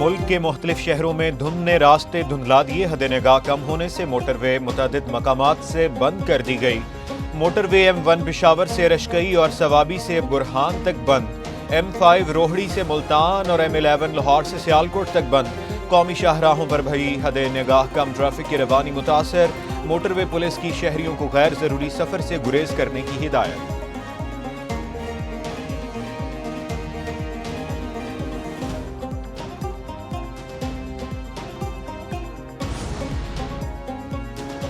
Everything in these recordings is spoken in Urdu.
ملک کے مختلف شہروں میں دھند نے راستے دھندلا دیے، حد نگاہ کم ہونے سے موٹر وے متعدد مقامات سے بند کر دی گئی۔ موٹر وے M1 پشاور سے رشکئی اور ثوابی سے برہان تک بند، M5 روہڑی سے ملتان اور M11 لاہور سے سیالکوٹ تک بند۔ قومی شاہراہوں پر بھئی حد نگاہ کم ٹریفک کی روانی متاثر، موٹر وے پولیس کی شہریوں کو غیر ضروری سفر سے گریز کرنے کی ہدایت۔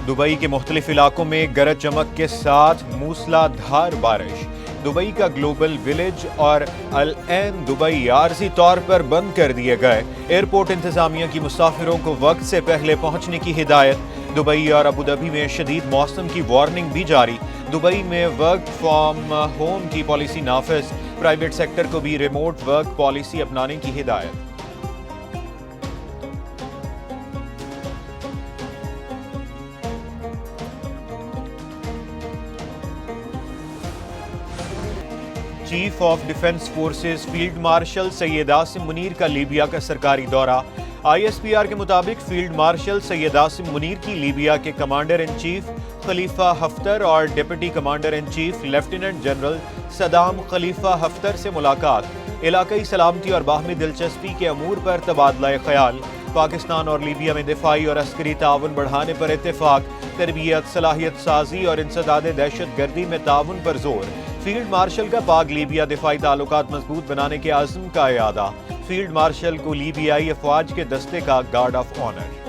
دبئی کے مختلف علاقوں میں گرج چمک کے ساتھ موسلا دھار بارش۔ دبئی کا گلوبل ولیج اور العین دبئی عارضی طور پر بند کر دیے گئے۔ ایئرپورٹ انتظامیہ کی مسافروں کو وقت سے پہلے پہنچنے کی ہدایت۔ دبئی اور ابوظہبی میں شدید موسم کی وارننگ بھی جاری۔ دبئی میں ورک فرام ہوم کی پالیسی نافذ، پرائیویٹ سیکٹر کو بھی ریموٹ ورک پالیسی اپنانے کی ہدایت۔ Chief of defence forces field marshal Syed Asim Munir کا لیبیا کا سرکاری دورہ۔ ISPR کے مطابق فیلڈ مارشل سید عاصم منیر کی لیبیا کے commander in chief Khalifa Haftar اور deputy commander in chief lieutenant general Saddam Khalifa Haftar سے ملاقات، علاقائی سلامتی اور باہمی دلچسپی کے امور پر تبادلہ خیال، پاکستان اور لیبیا میں دفاعی اور عسکری تعاون بڑھانے پر اتفاق، تربیت، صلاحیت سازی اور انسداد دہشت گردی میں تعاون پر زور۔ فیلڈ مارشل کا پاک لیبیا دفاعی تعلقات مضبوط بنانے کے عزم کا اعادہ، فیلڈ مارشل کو لیبیائی افواج کے دستے کا guard of honour.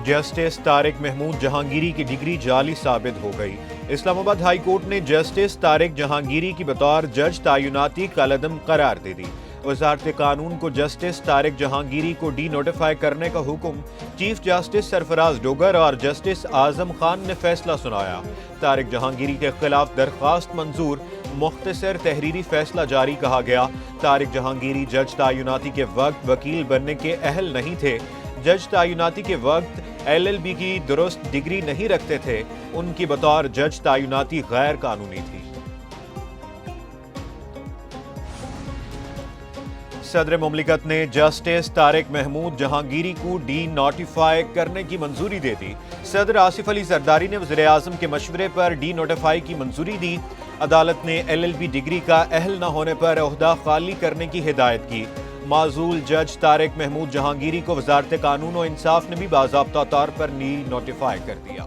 Justice Tariq Mahmood Jahangiri کی ڈگری جعلی ثابت ہو گئی۔ اسلام آباد ہائی کورٹ نے جسٹس طارق جہانگیری کی بطور جج تعیناتی کالعدم قرار دے دی۔ وزارت قانون کو جسٹس طارق جہانگیری کو ڈی نوٹیفائی کرنے کا حکم، چیف جسٹس سرفراز ڈوگر اور جسٹس اعظم خان نے فیصلہ سنایا۔ طارق جہانگیری کے خلاف درخواست منظور، مختصر تحریری فیصلہ جاری کہا گیا۔ طارق جہانگیری جج تعیناتی کے وقت وکیل بننے کے اہل نہیں تھے۔ جج تعیناتی کے وقت LLB کی درست ڈگری نہیں رکھتے تھے، ان کی بطور جج تعیناتی غیر قانونی تھی۔ صدر مملکت نے جسٹس طارق محمود جہانگیری کو ڈی نوٹیفائی کرنے کی منظوری دے دی۔ صدر آصف علی زرداری نے وزیر اعظم کے مشورے پر ڈی نوٹیفائی کی منظوری دی۔ عدالت نے LLB ڈگری کا اہل نہ ہونے پر عہدہ خالی کرنے کی ہدایت کی۔ معزول جج طارق محمود جہانگیری کو وزارت قانون و انصاف نے بھی باضابطہ طور پر ڈی نوٹیفائی کر دیا۔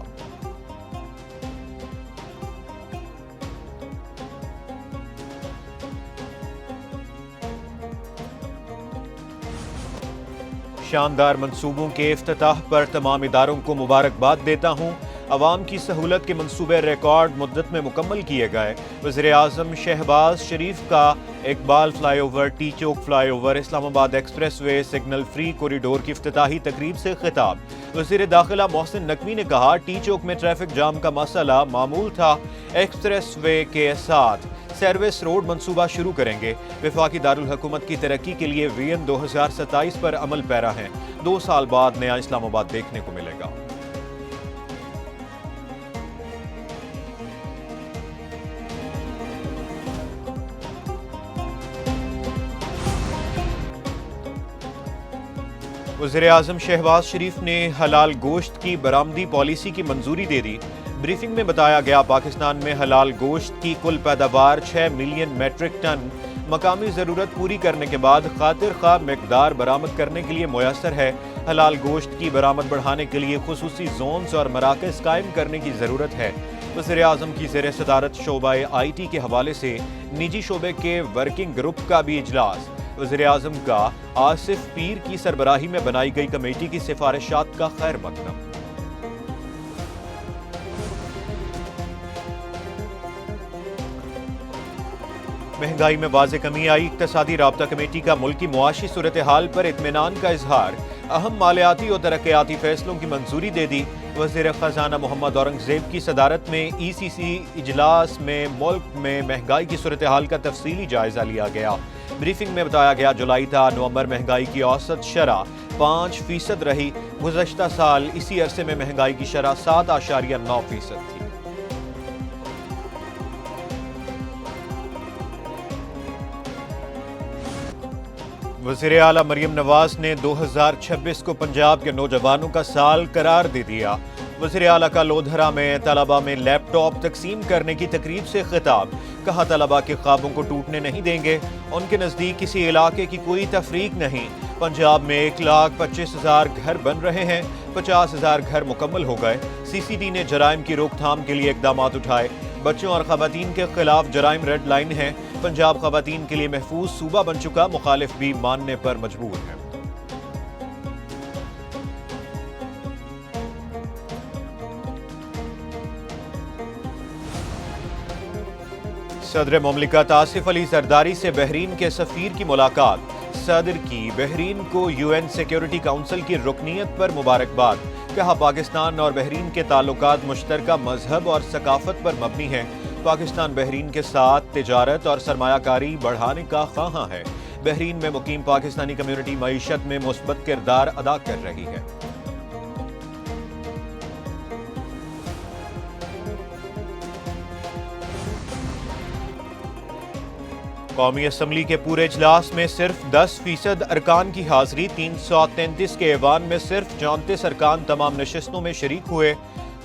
شاندار منصوبوں کے افتتاح پر تمام اداروں کو مبارکباد دیتا ہوں۔ عوام کی سہولت کے منصوبے ریکارڈ مدت میں مکمل کیے گئے۔ وزیر اعظم شہباز شریف کا اقبال فلائی اوور، ٹی چوک فلائی اوور، اسلام آباد express way signal free corridor کی افتتاحی تقریب سے خطاب۔ وزیر داخلہ محسن نقوی نے کہا، ٹی چوک میں ٹریفک جام کا مسئلہ معمول تھا، ایکسپریس وے کے ساتھ سروس روڈ منصوبہ شروع کریں گے۔ وفاقی دارالحکومت کی ترقی کے لیے ویژن 2027 پر عمل پیرا ہیں۔ 2 سال بعد نیا اسلام آباد دیکھنے کو ملے گا۔ وزیر اعظم شہباز شریف نے حلال گوشت کی برآمدی پالیسی کی منظوری دے دی۔ بریفنگ میں بتایا گیا، پاکستان میں حلال گوشت کی کل پیداوار 6 ملین میٹرک ٹن مقامی ضرورت پوری کرنے کے بعد خاطر خواہ مقدار برآمد کرنے کے لیے میسر ہے۔ حلال گوشت کی برآمد بڑھانے کے لیے خصوصی زونز اور مراکز قائم کرنے کی ضرورت ہے۔ وزیر اعظم کی زیر صدارت شعبہ IT کے حوالے سے نجی شعبے کے ورکنگ گروپ کا بھی اجلاس۔ وزیر اعظم کا آصف پیر کی سربراہی میں بنائی گئی کمیٹی کی سفارشات کا خیر مقدم۔ مہنگائی میں واضح کمی آئی، اقتصادی رابطہ کمیٹی کا ملکی معاشی صورتحال پر اطمینان کا اظہار، اہم مالیاتی اور ترقیاتی فیصلوں کی منظوری دے دی۔ وزیر خزانہ محمد اورنگزیب کی صدارت میں ECC اجلاس میں ملک میں مہنگائی کی صورتحال کا تفصیلی جائزہ لیا گیا۔ بریفنگ میں بتایا گیا، جولائی تا نومبر مہنگائی کی اوسط شرح 5% رہی۔ گزشتہ سال اسی عرصے میں مہنگائی کی شرح 7.9% تھی۔ وزیر اعلیٰ مریم نواز نے 2026 کو پنجاب کے نوجوانوں کا سال قرار دے دیا۔ وزیر اعلیٰ کا لودھرا میں طلباء میں لیپ ٹاپ تقسیم کرنے کی تقریب سے خطاب، کہا طلباء کے خوابوں کو ٹوٹنے نہیں دیں گے، ان کے نزدیک کسی علاقے کی کوئی تفریق نہیں۔ پنجاب میں 1,25,000 گھر بن رہے ہیں، 50,000 گھر مکمل ہو گئے۔ سی سی ڈی نے جرائم کی روک تھام کے لیے اقدامات اٹھائے، بچوں اور خواتین کے خلاف جرائم ریڈ لائن ہیں۔ پنجاب خواتین کے لیے محفوظ صوبہ بن چکا، مخالف بھی ماننے پر مجبور ہیں۔ صدر مملکت آصف علی زرداری سے بحرین کے سفیر کی ملاقات۔ صدر کی بحرین کو یو این سیکیورٹی کونسل کی رکنیت پر مبارکباد، کہا پاکستان اور بحرین کے تعلقات مشترکہ مذہب اور ثقافت پر مبنی ہیں۔ پاکستان بحرین کے ساتھ تجارت اور سرمایہ کاری بڑھانے کا خواہاں ہے۔ بحرین میں مقیم پاکستانی کمیونٹی معیشت میں مثبت کردار ادا کر رہی ہے۔ قومی اسمبلی کے پورے اجلاس میں صرف 10% ارکان کی حاضری، 333 کے ایوان میں صرف 34 ارکان تمام نشستوں میں شریک ہوئے۔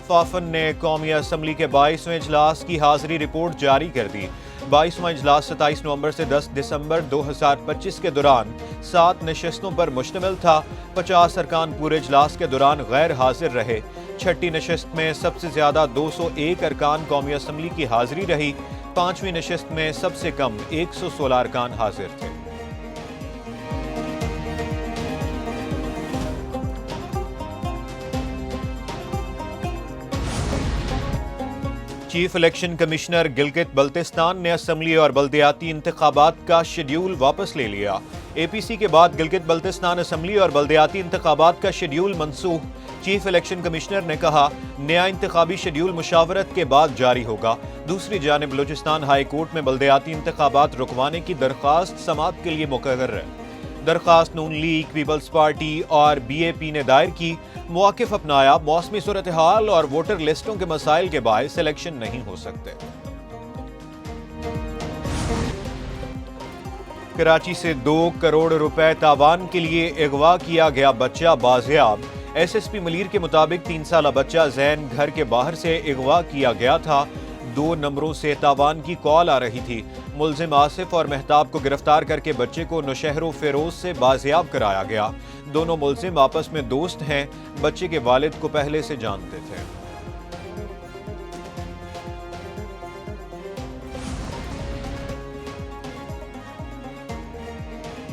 فافن نے قومی اسمبلی کے 22ویں اجلاس کی حاضری رپورٹ جاری کر دی۔ 22واں اجلاس 27 نومبر سے 10 دسمبر 2025 کے دوران 7 نشستوں پر مشتمل تھا۔ 50 ارکان پورے اجلاس کے دوران غیر حاضر رہے۔ چھٹی نشست میں سب سے زیادہ 201 ارکان قومی اسمبلی کی حاضری رہی۔ 5ویں نشست میں سب سے کم 116 ارکان حاضر تھے۔ Chief election commissioner Gilgit Baltistan نے اسمبلی اور بلدیاتی انتخابات کا شیڈیول واپس لے لیا۔ اے پی سی کے بعد گلگت بلتستان اسمبلی اور بلدیاتی انتخابات کا شیڈیول منسوخ۔ چیف الیکشن کمشنر نے کہا، نیا انتخابی شیڈیول مشاورت کے بعد جاری ہوگا۔ دوسری جانب بلوچستان ہائی کورٹ میں بلدیاتی انتخابات رکوانے کی درخواست سماعت کے لیے مقرر ہے۔ درخواست نون لیگ، پیپلز پارٹی اور بی اے پی نے دائر کی۔ موقف اپنایا، موسمی صورتحال اور ووٹر لسٹوں کے مسائل کے باعث الیکشن نہیں ہو سکتے۔ کراچی سے 2 کروڑ روپے تاوان کے لیے اغوا کیا گیا بچہ بازیاب۔ ایس ایس پی ملیر کے مطابق 3 سالہ بچہ زین گھر کے باہر سے اغوا کیا گیا تھا۔ 2 نمبروں سے تاوان کی کال آ رہی تھی۔ ملزم آصف اور مہتاب کو گرفتار کر کے بچے کو نوشہر و فیروز سے بازیاب کرایا گیا۔ دونوں ملزم آپس میں دوست ہیں، بچے کے والد کو پہلے سے جانتے تھے۔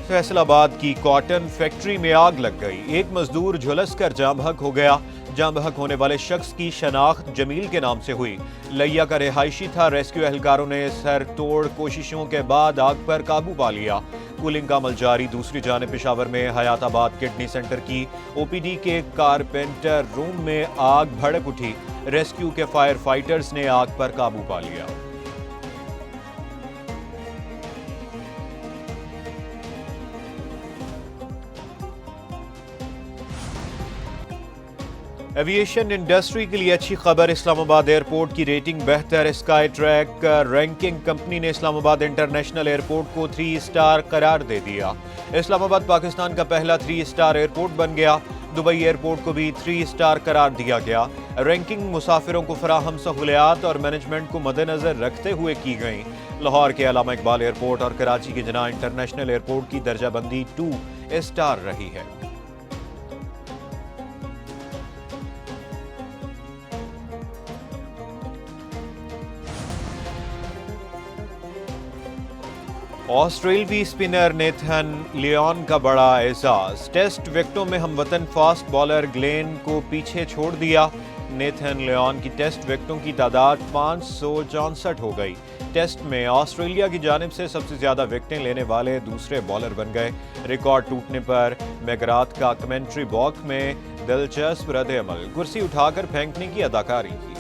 فیصل آباد کی کاٹن فیکٹری میں آگ لگ گئی، ایک مزدور جھلس کر جاں بحق ہو گیا۔ جاں بحق ہونے والے شخص کی شناخت جمیل کے نام سے ہوئی۔ لیا کا رہائشی تھا۔ ریسکیو اہلکاروں نے سر توڑ کوششوں کے بعد آگ پر قابو پا لیا۔ کولنگ کا عمل جاری۔ دوسری جانب پشاور میں حیات آباد کڈنی سینٹر کی او پی ڈی کے کارپینٹر روم میں آگ بھڑک اٹھی۔ ریسکیو کے فائر فائٹرز نے آگ پر قابو پا لیا۔ ایویشن انڈسٹری کے لیے اچھی خبر، اسلام آباد ایئرپورٹ کی ریٹنگ بہتر۔ اسکائی ٹریک رینکنگ کمپنی نے اسلام آباد انٹرنیشنل ایئرپورٹ کو 3 اسٹار قرار دے دیا۔ اسلام آباد پاکستان کا پہلا 3 اسٹار ایئرپورٹ بن گیا۔ دبئی ایئرپورٹ کو بھی 3 اسٹار قرار دیا گیا۔ رینکنگ مسافروں کو فراہم سہولیات اور مینجمنٹ کو مد نظر رکھتے ہوئے کی گئیں۔ لاہور کے علامہ اقبال ایئرپورٹ اور کراچی کی جناح انٹرنیشنل ایئرپورٹ کی درجہ بندی 2 اسٹار رہی ہے۔ آسٹریلوی اسپنر نیتھن لیون کا بڑا اعزاز، ٹیسٹ وکٹوں میں ہم وطن فاسٹ بالر گلین کو پیچھے چھوڑ دیا۔ نیتھن لیون کی ٹیسٹ وکٹوں کی تعداد 564 ہو گئی۔ ٹیسٹ میں آسٹریلیا کی جانب سے سب سے زیادہ وکٹیں لینے والے دوسرے بالر بن گئے۔ ریکارڈ ٹوٹنے پر میگراتھ کا کمنٹری باکس میں دلچسپ رد عمل، کرسی اٹھا کر پھینکنے کی اداکاری کی۔